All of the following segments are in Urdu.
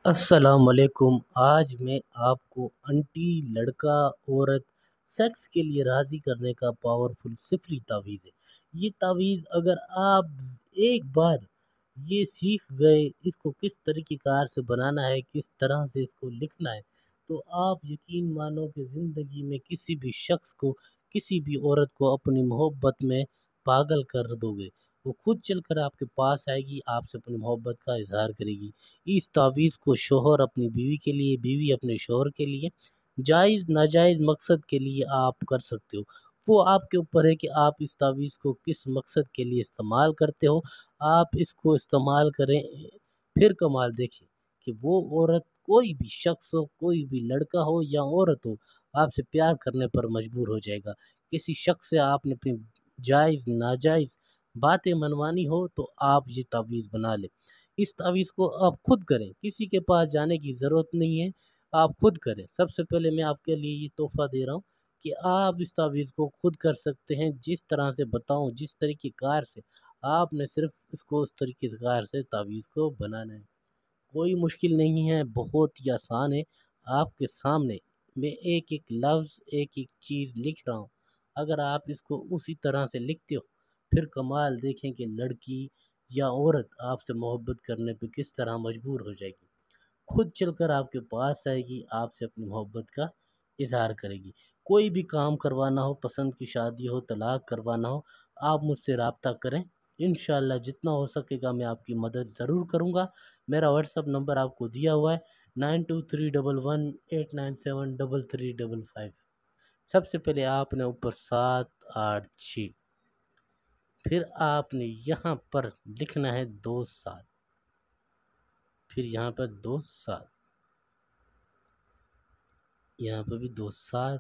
السلام علیکم۔ آج میں آپ کو انٹی لڑکا عورت سیکس کے لیے راضی کرنے کا پاورفل سفری تعویذ ہے۔ یہ تعویذ اگر آپ ایک بار یہ سیکھ گئے اس کو کس طریقہ کار سے بنانا ہے، کس طرح سے اس کو لکھنا ہے، تو آپ یقین مانو کہ زندگی میں کسی بھی شخص کو، کسی بھی عورت کو اپنی محبت میں پاگل کر دو گے۔ وہ خود چل کر آپ کے پاس آئے گی، آپ سے اپنی محبت کا اظہار کرے گی۔ اس تعویذ کو شوہر اپنی بیوی کے لیے، بیوی اپنے شوہر کے لیے، جائز ناجائز مقصد کے لیے آپ کر سکتے ہو۔ وہ آپ کے اوپر ہے کہ آپ اس تعویذ کو کس مقصد کے لیے استعمال کرتے ہو۔ آپ اس کو استعمال کریں، پھر کمال دیکھیں کہ وہ عورت، کوئی بھی شخص ہو، کوئی بھی لڑکا ہو یا عورت ہو، آپ سے پیار کرنے پر مجبور ہو جائے گا۔ کسی شخص سے آپ نے اپنی جائز ناجائز باتیں منوانی ہو تو آپ یہ تعویذ بنا لیں۔ اس تعویذ کو آپ خود کریں، کسی کے پاس جانے کی ضرورت نہیں ہے، آپ خود کریں۔ سب سے پہلے میں آپ کے لیے یہ تحفہ دے رہا ہوں کہ آپ اس تعویذ کو خود کر سکتے ہیں، جس طرح سے بتاؤں، جس طریقہ کار سے آپ نے صرف اس کو اس طریقہ کار سے تعویذ کو بنانا ہے۔ کوئی مشکل نہیں ہے، بہت ہی آسان ہے۔ آپ کے سامنے میں ایک ایک لفظ، ایک ایک چیز لکھ رہا ہوں۔ اگر آپ اس کو اسی طرح سے لکھتے ہو، پھر کمال دیکھیں کہ لڑکی یا عورت آپ سے محبت کرنے پہ کس طرح مجبور ہو جائے گی۔ خود چل کر آپ کے پاس آئے گی، آپ سے اپنی محبت کا اظہار کرے گی۔ کوئی بھی کام کروانا ہو، پسند کی شادی ہو، طلاق کروانا ہو، آپ مجھ سے رابطہ کریں۔ انشاءاللہ جتنا ہو سکے گا میں آپ کی مدد ضرور کروں گا۔ میرا واٹس ایپ نمبر آپ کو دیا ہوا ہے 923118973355۔ سب سے پہلے آپ نے اوپر 786، پھر آپ نے یہاں پر لکھنا ہے 27، پھر یہاں پر 27، یہاں پر بھی 27۔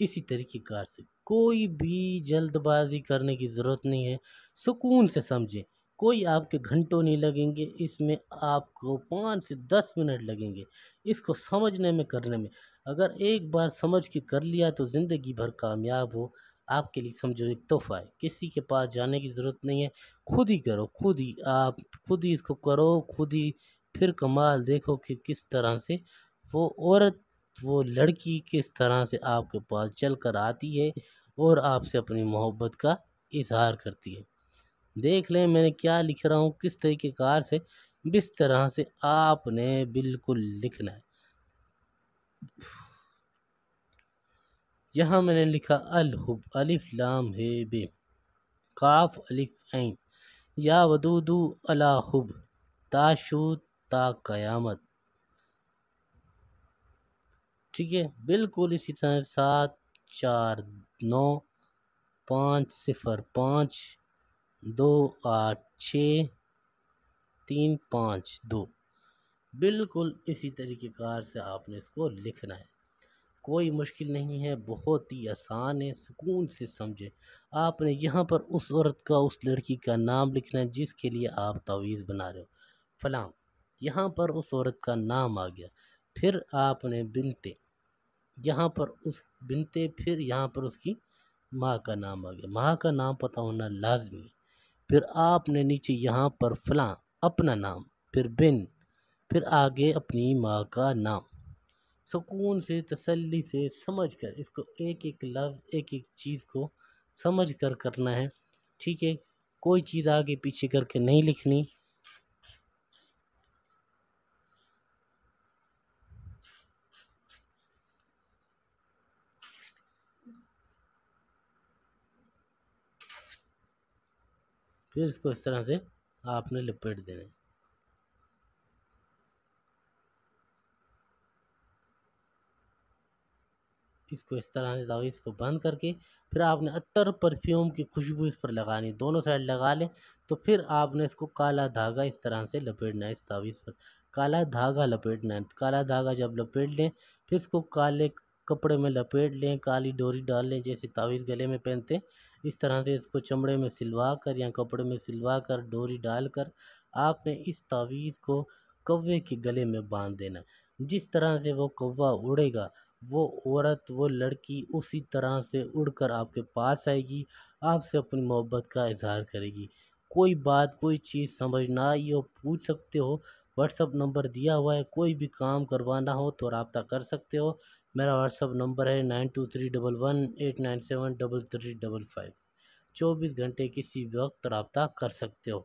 اسی طریقے کار سے کوئی بھی جلد بازی کرنے کی ضرورت نہیں ہے، سکون سے سمجھیں۔ کوئی آپ کے گھنٹوں نہیں لگیں گے، اس میں آپ کو 5 سے 10 منٹ لگیں گے اس کو سمجھنے میں، کرنے میں۔ اگر ایک بار سمجھ کے کر لیا تو زندگی بھر کامیاب ہو۔ آپ کے لیے سمجھو ایک تحفہ ہے، کسی کے پاس جانے کی ضرورت نہیں ہے، خود ہی کرو، خود ہی آپ خود ہی اس کو کرو، خود ہی، پھر کمال دیکھو کہ کس طرح سے وہ عورت، وہ لڑکی کس طرح سے آپ کے پاس چل کر آتی ہے اور آپ سے اپنی محبت کا اظہار کرتی ہے۔ دیکھ لیں میں نے کیا لکھ رہا ہوں، کس طریقے کار سے، کس طرح سے آپ نے بالکل لکھنا ہے۔ یہاں میں نے لکھا الحب، الف لام ہے بے، کاف الف عین، یا ودودو الا حب، تا شو تا قیامت۔ ٹھیک ہے، بالکل اسی طرح 749552863552، بالکل اسی طریقے کار سے آپ نے اس کو لکھنا ہے۔ کوئی مشکل نہیں ہے، بہت ہی آسان ہے، سکون سے سمجھے۔ آپ نے یہاں پر اس عورت کا، اس لڑکی کا نام لکھنا ہے جس کے لیے آپ تعویذ بنا رہے ہو، فلاں۔ یہاں پر اس عورت کا نام آ گیا، پھر آپ نے بنتے، یہاں پر اس بنتے، پھر یہاں پر اس کی ماں کا نام آ گیا، ماں کا نام پتہ ہونا لازمی ہے۔ پھر آپ نے نیچے یہاں پر فلاں اپنا نام، پھر بن، پھر آگے اپنی ماں کا نام۔ سکون سے، تسلی سے سمجھ کر اس کو ایک ایک لفظ، ایک ایک چیز کو سمجھ کر کرنا ہے، ٹھیک ہے؟ کوئی چیز آگے پیچھے کر کے نہیں لکھنی۔ پھر اس کو اس طرح سے آپ نے لپیٹ دینا ہے۔ اس کو اس طرح سے تعویذ کو بند کر کے پھر آپ نے عطر، پرفیوم کی خوشبو اس پر لگانی، دونوں سائڈ لگا لیں۔ تو پھر آپ نے اس کو کالا دھاگا اس طرح سے لپیٹنا ہے، اس تعویذ پر کالا دھاگا لپیٹنا ہے۔ کالا دھاگا جب لپیٹ لیں، پھر اس کو کالے کپڑے میں لپیٹ لیں، کالی ڈوری ڈال لیں، جیسے تعویذ گلے میں پہنتے ہیں اس طرح سے اس کو چمڑے میں سلوا کر یا کپڑے میں سلوا کر ڈوری ڈال کر آپ نے اس تعویذ کو کوے کے گلے میں باندھ دینا ہے۔ جس طرح سے وہ کوہ اڑے گا، وہ عورت، وہ لڑکی اسی طرح سے اڑ کر آپ کے پاس آئے گی، آپ سے اپنی محبت کا اظہار کرے گی۔ کوئی بات کوئی چیز سمجھ نہ آئی ہو پوچھ سکتے ہو، واٹس اپ نمبر دیا ہوا ہے، کوئی بھی کام کروانا ہو تو رابطہ کر سکتے ہو۔ میرا واٹس اپ نمبر ہے 923118973355، 24 گھنٹے کسی بھی وقت رابطہ کر سکتے ہو۔